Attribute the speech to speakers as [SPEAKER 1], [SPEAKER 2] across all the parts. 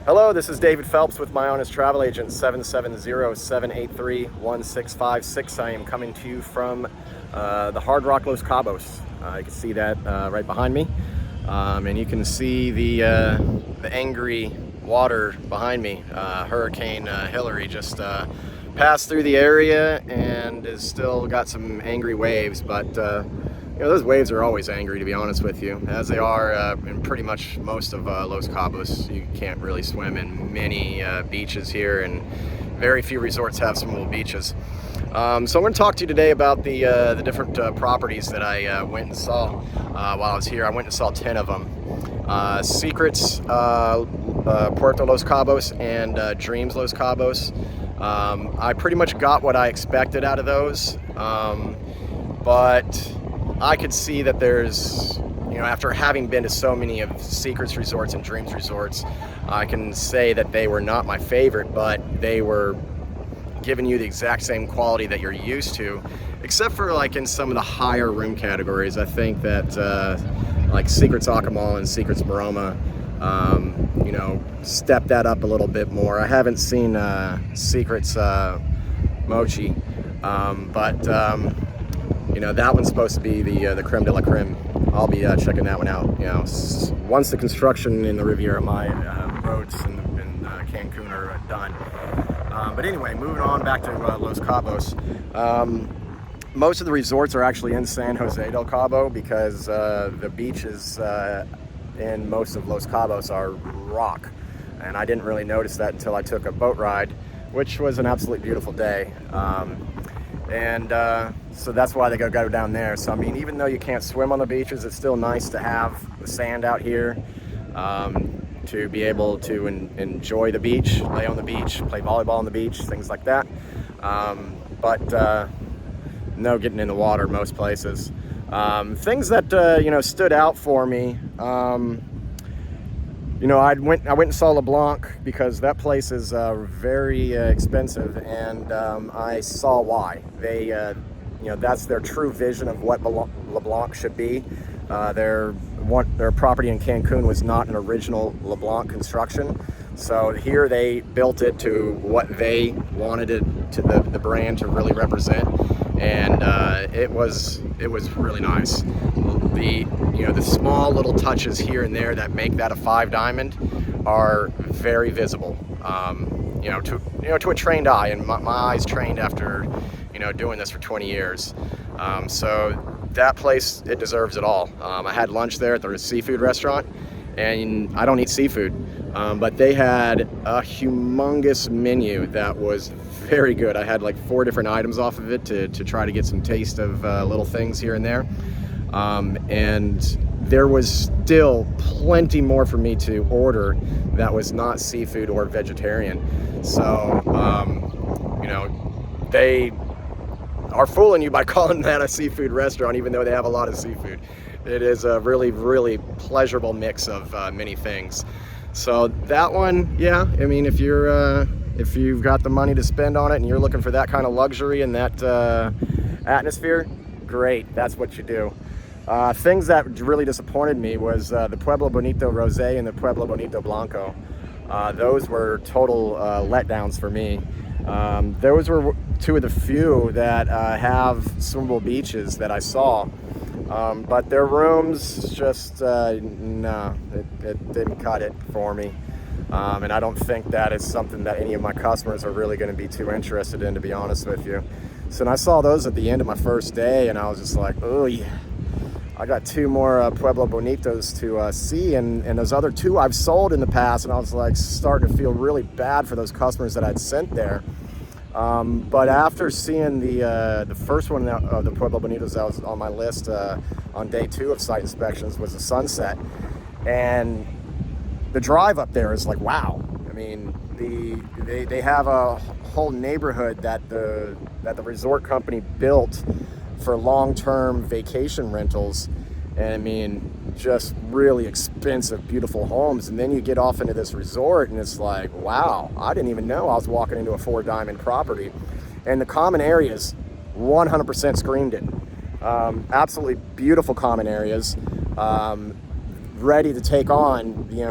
[SPEAKER 1] Hello, this is David Phelps with My Honest Travel Agent, 770-783-1656. I am coming to you from the Hard Rock Los Cabos. You can see that right behind me. And you can see the angry water behind me. Hurricane Hillary just passed through the area and has still got some angry waves, but those waves are always angry, to be honest with you, as they are in pretty much most of Los Cabos. You can't really swim in many beaches here, and very few resorts have swimmable beaches. So I'm going to talk to you today about the different properties that I went and saw while I was here. I went and saw 10 of them. Secrets, Puerto Los Cabos, and Dreams Los Cabos. I pretty much got what I expected out of those, but I could see that there's, after having been to so many of Secrets resorts and Dreams resorts, I can say that they were not my favorite, but they were giving you the exact same quality that you're used to, except for like in some of the higher room categories. I think that like Secrets Acamal and Secrets Maroma, step that up a little bit more. I haven't seen Secrets Mochi, but that one's supposed to be the creme de la creme. I'll be checking that one out. Once the construction in the Riviera Maya roads in Cancun are done. But anyway, moving on back to Los Cabos. Most of the resorts are actually in San Jose del Cabo because the beaches in most of Los Cabos are rock. And I didn't really notice that until I took a boat ride, which was an absolutely beautiful day. So that's why they go down there. So I mean, even though you can't swim on the beaches, it's still nice to have the sand out here, to be able to enjoy the beach, lay on the beach, play volleyball on the beach, things like that. But no getting in the water most places. Things that stood out for me. I went and saw LeBlanc because that place is very expensive, and I saw why. They, that's their true vision of what LeBlanc should be. Their property in Cancun was not an original LeBlanc construction, so here they built it to what they wanted it to the brand to really represent, and it was really nice. The small little touches here and there that make that a 5 diamond are very visible, to a trained eye, and my eye's trained after doing this for 20 years. So that place, it deserves it all. I had lunch there at the seafood restaurant, and I don't eat seafood, but they had a humongous menu that was very good. I had like 4 different items off of it to try to get some taste of little things here and there. And there was still plenty more for me to order that was not seafood or vegetarian. So, they are fooling you by calling that a seafood restaurant, even though they have a lot of seafood. It is a really, really pleasurable mix of many things. So that one, yeah, I mean, if you've got the money to spend on it and you're looking for that kind of luxury and that atmosphere, great, that's what you do. Things that really disappointed me was the Pueblo Bonito Rosé and the Pueblo Bonito Blanco. Those were total letdowns for me. Those were 2 of the few that have swimmable beaches that I saw, but their rooms just, no, it didn't cut it for me. And I don't think that is something that any of my customers are really going to be too interested in, to be honest with you. So I saw those at the end of my first day, and I was just like, oh yeah. I got 2 more Pueblo Bonitos to see, and those other 2 I've sold in the past, and I was like starting to feel really bad for those customers that I'd sent there. But after seeing the first one of the Pueblo Bonitos that was on my list on day 2 of site inspections was the Sunset, and the drive up there is like, wow. I mean, they have a whole neighborhood that the resort company built for long-term vacation rentals, and I mean, just really expensive, beautiful homes. And then you get off into this resort, and it's like, wow, I didn't even know I was walking into a 4 diamond property. And the common areas, 100% screamed it. Absolutely beautiful common areas, ready to take on, the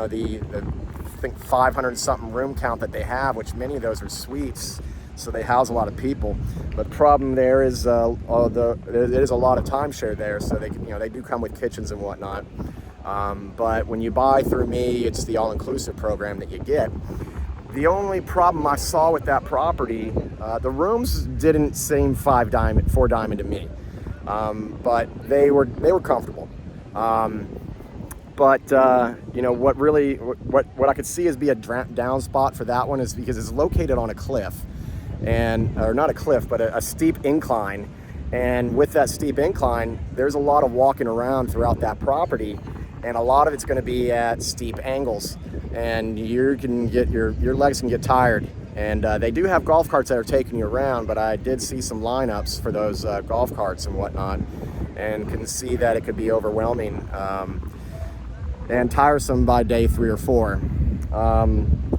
[SPEAKER 1] think 500 something room count that they have, which many of those are suites, so they house a lot of people. But the problem there is there is a lot of timeshare there, so they do come with kitchens and whatnot. But when you buy through me, it's the all-inclusive program that you get. The only problem I saw with that property, the rooms didn't seem 4 diamond to me, but they were comfortable. What I could see as be a down spot for that one is because it's located on a cliff, or not a cliff, but a steep incline. And with that steep incline, there's a lot of walking around throughout that property, and a lot of it's going to be at steep angles, and you can get your legs can get tired. And they do have golf carts that are taking you around, but I did see some lineups for those golf carts and whatnot, and can see that it could be overwhelming and tiresome by day 3 or 4.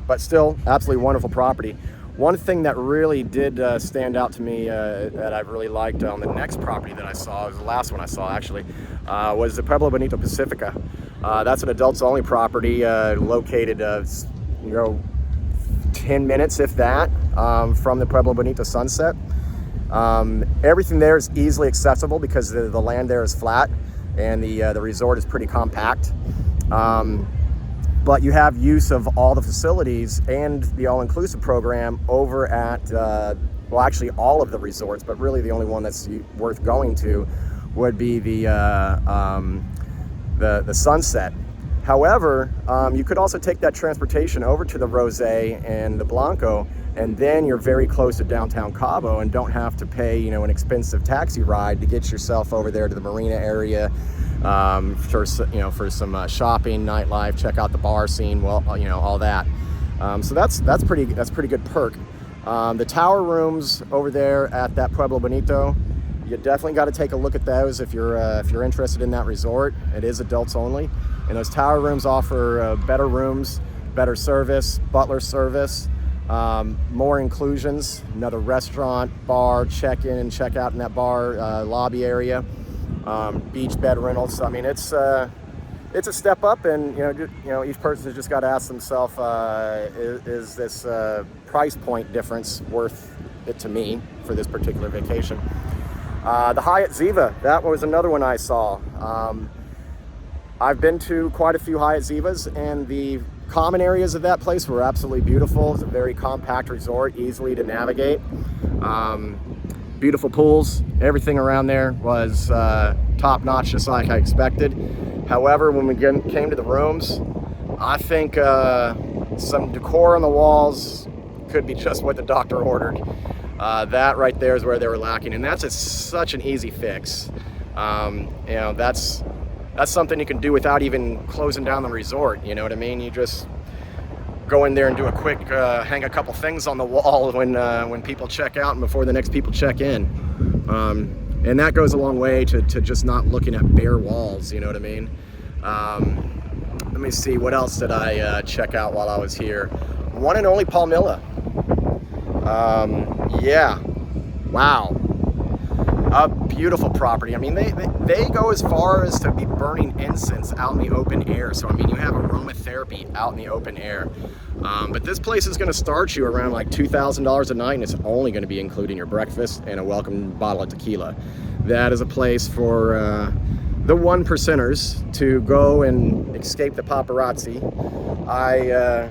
[SPEAKER 1] But still, absolutely wonderful property. One thing that really did stand out to me that I really liked on the next property that I saw, it was the last one I saw actually, was the Pueblo Bonito Pacifica. That's an adults only property located 10 minutes, if that, from the Pueblo Bonito sunset. Everything there is easily accessible because the land there is flat, and the resort is pretty compact. But you have use of all the facilities and the all-inclusive program over at, well, actually all of the resorts, but really the only one that's worth going to would be the Sunset. However, you could also take that transportation over to the Rosé and the Blanco, and then you're very close to downtown Cabo and don't have to pay, an expensive taxi ride to get yourself over there to the marina area. For some shopping, nightlife, check out the bar scene, well, all that. So that's pretty good perk. The tower rooms over there at that Pueblo Bonito, you definitely got to take a look at those if you're interested in that resort. It is adults only, and those tower rooms offer better rooms, better service, butler service, more inclusions, another restaurant, bar, check-in and check-out in that bar lobby area. Beach bed rentals. I mean, it's a step up, and each person has just got to ask themselves, is this price point difference worth it to me for this particular vacation? The Hyatt Ziva, that was another one I saw. I've been to quite a few Hyatt Zivas, and the common areas of that place were absolutely beautiful. It's a very compact resort, easily to navigate. Beautiful pools, everything around there was top-notch, just like I expected. However, when we came to the rooms, I think some decor on the walls could be just what the doctor ordered. That right there is where they were lacking, and that's such an easy fix. That's something you can do without even closing down the resort, you know what I mean? You just go in there and do a quick, hang a couple things on the wall when people check out and before the next people check in. And that goes a long way to just not looking at bare walls, you know what I mean? Let me see, what else did I check out while I was here? One and only Palmilla. Yeah, wow. A beautiful property. I mean, they go as far as to be burning incense out in the open air. So, I mean, you have aromatherapy out in the open air. But this place is going to start you around like $2,000 a night, and it's only going to be including your breakfast and a welcome bottle of tequila. That is a place for the 1%ers to go and escape the paparazzi. I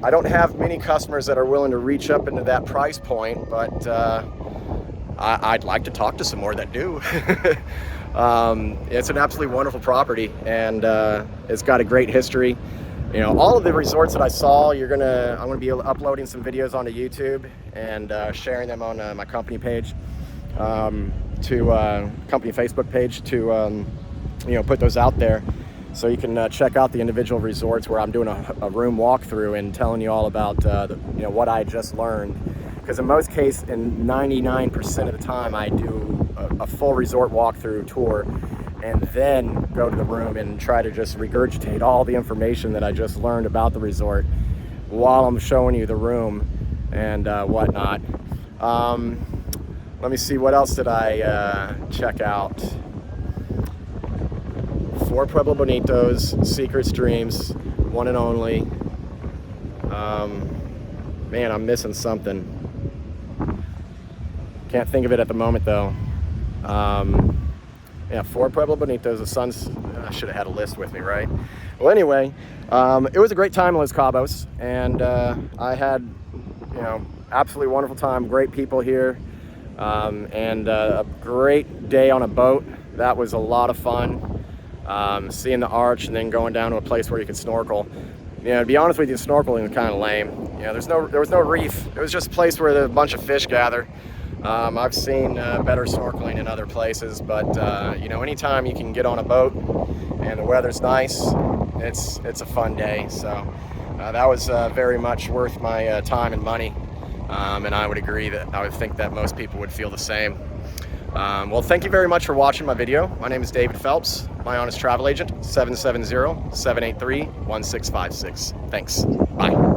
[SPEAKER 1] don't have many customers that are willing to reach up into that price point, but I'd like to talk to some more that do. It's an absolutely wonderful property, and it's got a great history. All of the resorts that I saw, I'm gonna be uploading some videos onto YouTube and sharing them on my company page, to company Facebook page to put those out there, so you can check out the individual resorts where I'm doing a room walkthrough and telling you all about what I just learned. Because in most cases, in 99% of the time, I do a full resort walkthrough tour and then go to the room and try to just regurgitate all the information that I just learned about the resort while I'm showing you the room and whatnot. Let me see, what else did I check out? 4 Pueblo Bonitos, Secret Streams, one and only. Man, I'm missing something. Can't think of it at the moment though. Yeah, for Pueblo Bonitos, the Suns. I should have had a list with me, right? Well, anyway, it was a great time in Los Cabos, and I had, absolutely wonderful time. Great people here, and a great day on a boat. That was a lot of fun. Seeing the arch and then going down to a place where you could snorkel. To be honest with you, snorkeling was kind of lame. There was no reef. It was just a place where a bunch of fish gather. I've seen better snorkeling in other places, but anytime you can get on a boat and the weather's nice, it's a fun day. So that was very much worth my time and money, and I would think that most people would feel the same. Well, thank you very much for watching my video. My name is David Phelps, my honest travel agent, 770-783-1656. Thanks. Bye.